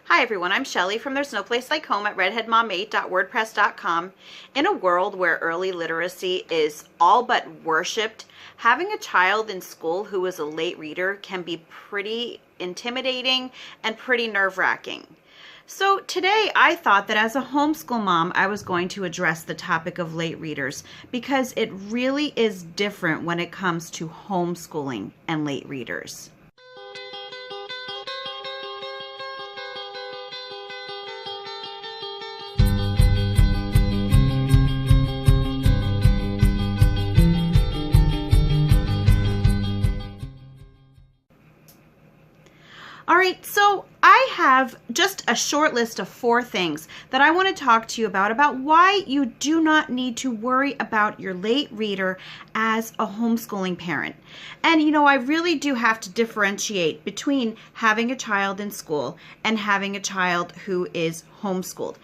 Hi everyone, I'm Shelly from There's No Place Like Home at redheadmom8.wordpress.com. In a world where early literacy is all but worshipped, having a child in school who is a late reader can be pretty intimidating and pretty nerve-wracking. So today I thought that as a homeschool mom, I was going to address the topic of late readers because it really is different when it comes to homeschooling and late readers. All right, so I have just a short list of 4 things that I want to talk to you about why you do not need to worry about your late reader as a homeschooling parent. And I really do have to differentiate between having a child in school and having a child who is homeschooled.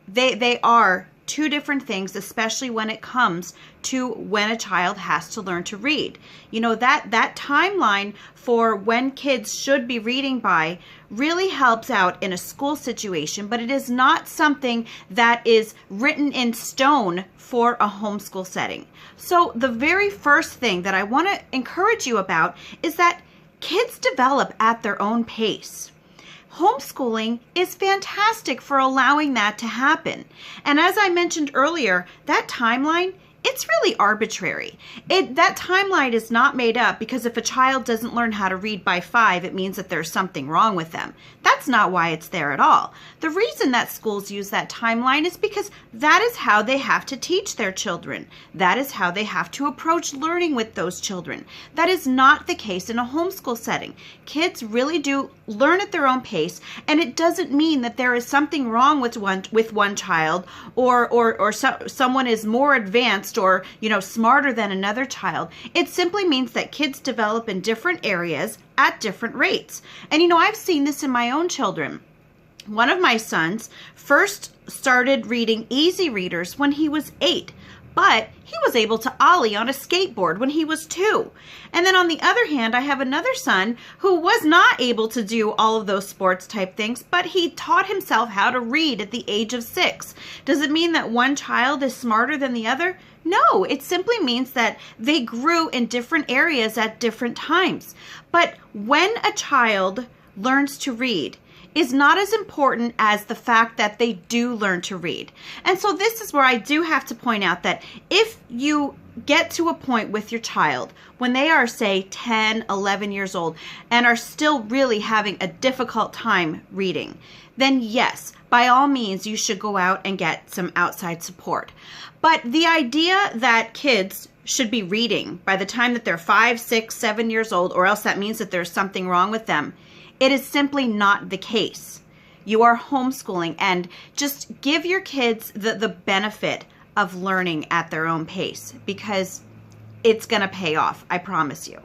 They are 2 different things, especially when it comes to when a child has to learn to read. That timeline for when kids should be reading by really helps out in a school situation, but it is not something that is written in stone for a homeschool setting. So the very first thing that I want to encourage you about is that kids develop at their own pace. Homeschooling is fantastic for allowing that to happen. And as I mentioned earlier, that timeline, it's really arbitrary. That timeline is not made up because if a child doesn't learn how to read by 5, it means that there's something wrong with them. That's not why it's there at all. The reason that schools use that timeline is because that is how they have to teach their children. That is how they have to approach learning with those children. That is not the case in a homeschool setting. Kids really do learn at their own pace, and it doesn't mean that there is something wrong with one child or someone is more advanced or smarter than another child. It simply means that kids develop in different areas at different rates. And I've seen this in my own children. One of my sons first started reading easy readers when he was 8. But he was able to ollie on a skateboard when he was 2. And then on the other hand, I have another son who was not able to do all of those sports type things, but he taught himself how to read at the age of 6. Does it mean that one child is smarter than the other? No, it simply means that they grew in different areas at different times. But when a child learns to read, is not as important as the fact that they do learn to read. And so this is where I do have to point out that if you get to a point with your child when they are, say, 10, 11 years old and are still really having a difficult time reading, then yes, by all means, you should go out and get some outside support. But the idea that kids should be reading by the time that they're 5, 6, 7 years old, or else that means that there's something wrong with them, it is simply not the case. You are homeschooling, and just give your kids the benefit of learning at their own pace because it's going to pay off, I promise you.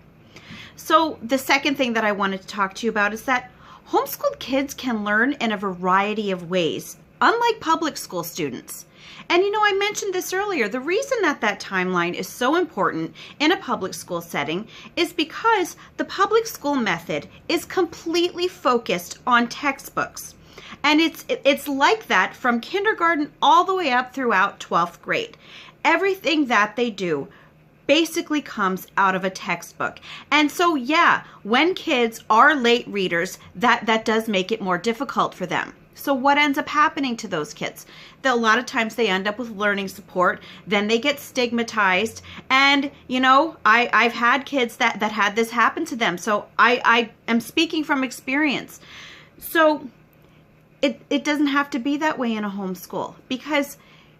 So the second thing that I wanted to talk to you about is that homeschooled kids can learn in a variety of ways, unlike public school students. And I mentioned this earlier, the reason that timeline is so important in a public school setting is because the public school method is completely focused on textbooks. And it's like that from kindergarten all the way up throughout 12th grade. Everything that they do basically comes out of a textbook. And so yeah, when kids are late readers, that does make it more difficult for them. So what ends up happening to those kids? A lot of times they end up with learning support, then they get stigmatized, and I've had kids that had this happen to them, so I am speaking from experience. So it doesn't have to be that way in a homeschool, because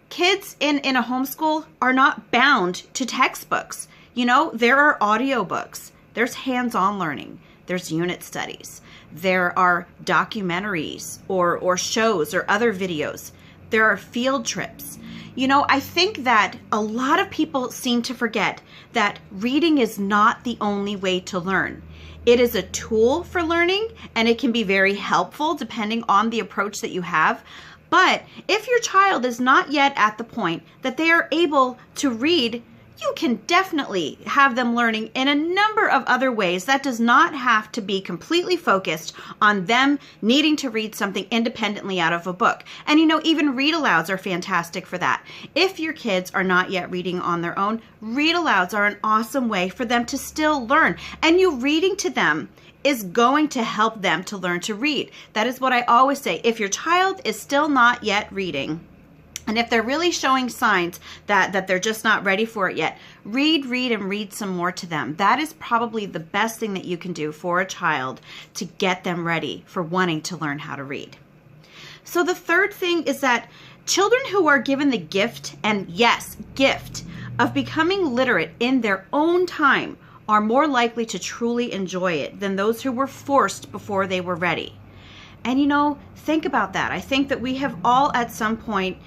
kids in a homeschool are not bound to textbooks. There are audiobooks, there's hands-on learning, there's unit studies, there are documentaries or shows or other videos. There are field trips. I think that a lot of people seem to forget that reading is not the only way to learn. It is a tool for learning, and it can be very helpful depending on the approach that you have. But if your child is not yet at the point that they are able to read you can definitely have them learning in a number of other ways. That does not have to be completely focused on them needing to read something independently out of a book. And even read alouds are fantastic for that. If your kids are not yet reading on their own, read alouds are an awesome way for them to still learn. And you reading to them is going to help them to learn to read. That is what I always say. If your child is still not yet reading, and if they're really showing signs that they're just not ready for it yet, read, and read some more to them. That is probably the best thing that you can do for a child to get them ready for wanting to learn how to read. So the third thing is that children who are given the gift, and yes, gift, of becoming literate in their own time are more likely to truly enjoy it than those who were forced before they were ready. And think about that. I think that we have all at some point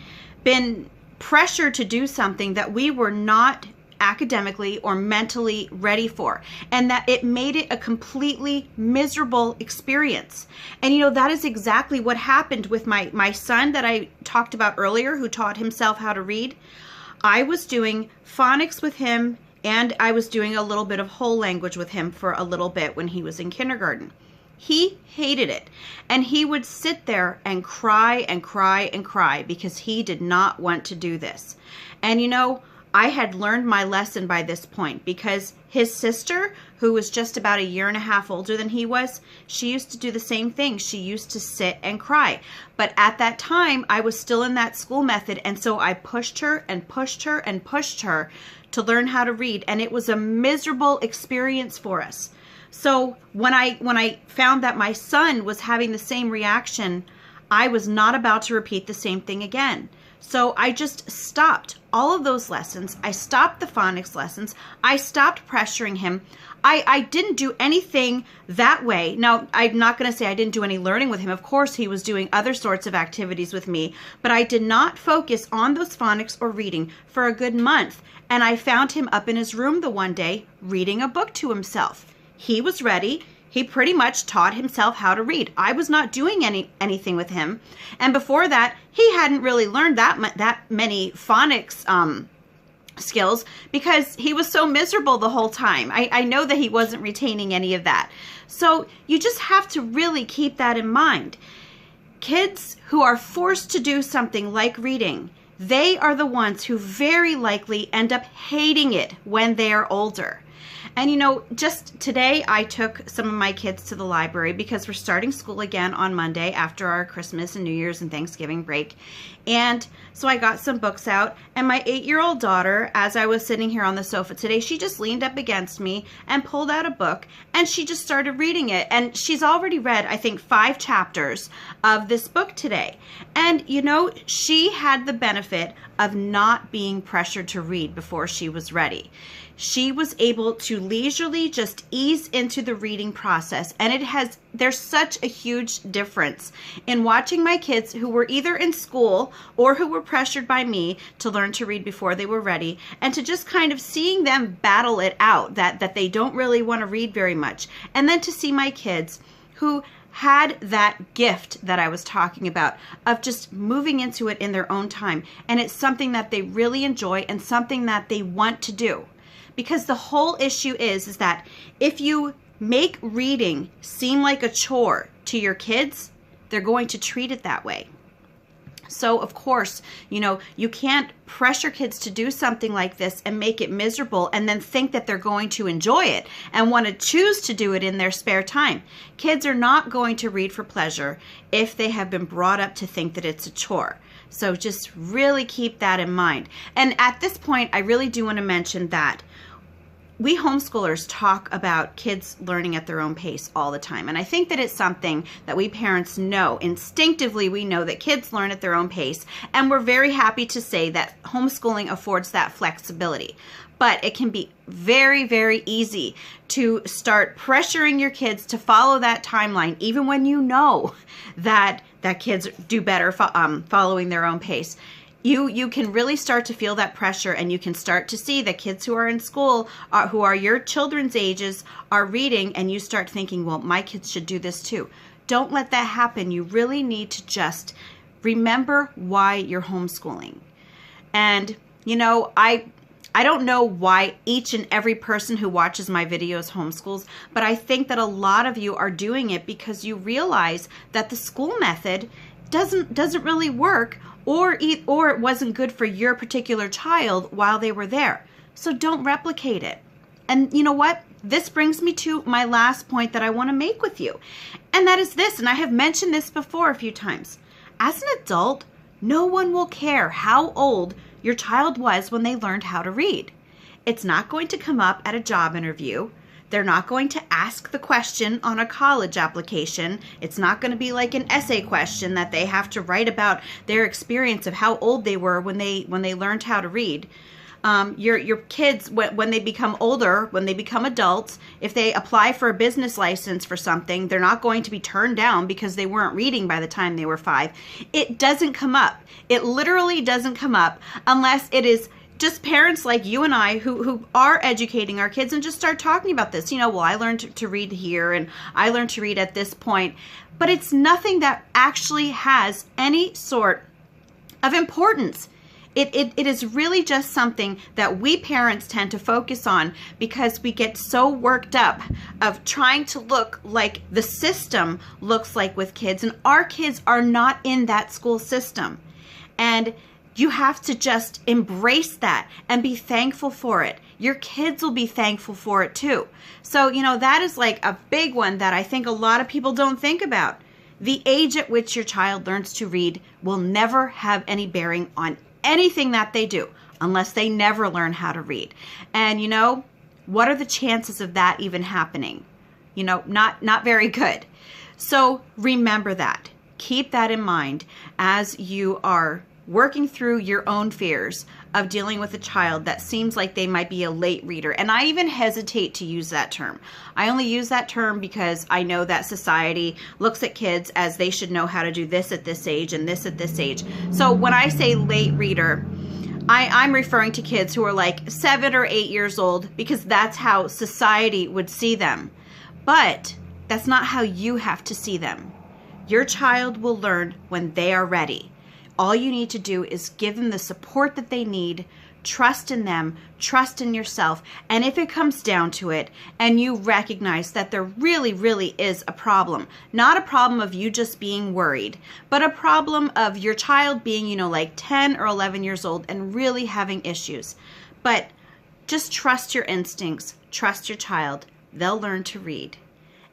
been pressured to do something that we were not academically or mentally ready for, and that it made it a completely miserable experience. And that is exactly what happened with my son that I talked about earlier, who taught himself how to read. I was doing phonics with him, and I was doing a little bit of whole language with him for a little bit when he was in kindergarten. He hated it, and he would sit there and cry and cry and cry because he did not want to do this. And I had learned my lesson by this point, because his sister, who was just about 1.5 years older than he was, she used to do the same thing. She used to sit and cry. But at that time, I was still in that school method, and so I pushed her and pushed her and pushed her to learn how to read, and it was a miserable experience for us. So when I found that my son was having the same reaction, I was not about to repeat the same thing again. So I just stopped all of those lessons. I stopped the phonics lessons. I stopped pressuring him. I didn't do anything that way. Now, I'm not going to say I didn't do any learning with him. Of course, he was doing other sorts of activities with me, but I did not focus on those phonics or reading for a good month. And I found him up in his room the one day reading a book to himself. He was ready. He pretty much taught himself how to read. I was not doing anything with him. And before that, he hadn't really learned that many phonics skills because he was so miserable the whole time. I know that he wasn't retaining any of that. So you just have to really keep that in mind. Kids who are forced to do something like reading, they are the ones who very likely end up hating it when they are older. And just today I took some of my kids to the library because we're starting school again on Monday after our Christmas and New Year's and Thanksgiving break. And so I got some books out, and my 8-year-old daughter, as I was sitting here on the sofa today, she just leaned up against me and pulled out a book, and she just started reading it. And she's already read, I think, 5 chapters of this book today. And she had the benefit of not being pressured to read before she was ready. She was able to leisurely just ease into the reading process. And there's such a huge difference in watching my kids who were either in school or who were pressured by me to learn to read before they were ready, and to just kind of seeing them battle it out, that they don't really want to read very much. And then to see my kids who had that gift that I was talking about of just moving into it in their own time. And it's something that they really enjoy and something that they want to do. Because the whole issue is that if you make reading seem like a chore to your kids, they're going to treat it that way. So of course, you can't pressure kids to do something like this and make it miserable and then think that they're going to enjoy it and want to choose to do it in their spare time. Kids are not going to read for pleasure if they have been brought up to think that it's a chore. So just really keep that in mind. And at this point, I really do want to mention that we homeschoolers talk about kids learning at their own pace all the time. And I think that it's something that we parents know. Instinctively, we know that kids learn at their own pace. And we're very happy to say that homeschooling affords that flexibility. But it can be very, very easy to start pressuring your kids to follow that timeline, even when you know that kids do better following their own pace. You can really start to feel that pressure, and you can start to see that kids who are in school, who are your children's ages, are reading, and you start thinking, well, my kids should do this too. Don't let that happen. You really need to just remember why you're homeschooling. And, I don't know why each and every person who watches my videos homeschools, but I think that a lot of you are doing it because you realize that the school method doesn't really work, or it wasn't good for your particular child while they were there. So don't replicate it. And you know what? This brings me to my last point that I want to make with you. And that is this, and I have mentioned this before a few times. As an adult, no one will care how old your child was when they learned how to read. It's not going to come up at a job interview. They're not going to ask the question on a college application. It's not going to be like an essay question that they have to write about their experience of how old they were when they learned how to read. Your kids, when they become older, when they become adults, if they apply for a business license for something, they're not going to be turned down because they weren't reading by the time they were 5. It doesn't come up. It literally doesn't come up unless it is just parents like you and I who are educating our kids and just start talking about this. Well, I learned to read here and I learned to read at this point. But it's nothing that actually has any sort of importance. It is really just something that we parents tend to focus on because we get so worked up of trying to look like the system looks like with kids, and our kids are not in that school system. And you have to just embrace that and be thankful for it. Your kids will be thankful for it too. So, that is like a big one that I think a lot of people don't think about. The age at which your child learns to read will never have any bearing on anything that they do unless they never learn how to read. And what are the chances of that even happening? Not very good. So remember that. Keep that in mind as you are working through your own fears of dealing with a child that seems like they might be a late reader. And I even hesitate to use that term. I only use that term because I know that society looks at kids as they should know how to do this at this age and this at this age. So when I say late reader, I'm referring to kids who are like 7 or 8 years old because that's how society would see them. But that's not how you have to see them. Your child will learn when they are ready. All you need to do is give them the support that they need, trust in them, trust in yourself. And if it comes down to it and you recognize that there really, really is a problem, not a problem of you just being worried, but a problem of your child being, like 10 or 11 years old and really having issues. But just trust your instincts, trust your child. They'll learn to read.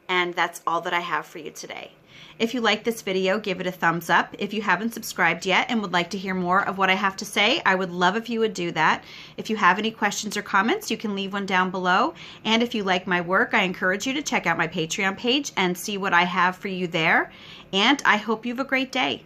And that's all that I have for you today. If you like this video, give it a thumbs up. If you haven't subscribed yet and would like to hear more of what I have to say, I would love if you would do that. If you have any questions or comments, you can leave one down below. And if you like my work, I encourage you to check out my Patreon page and see what I have for you there. And I hope you have a great day.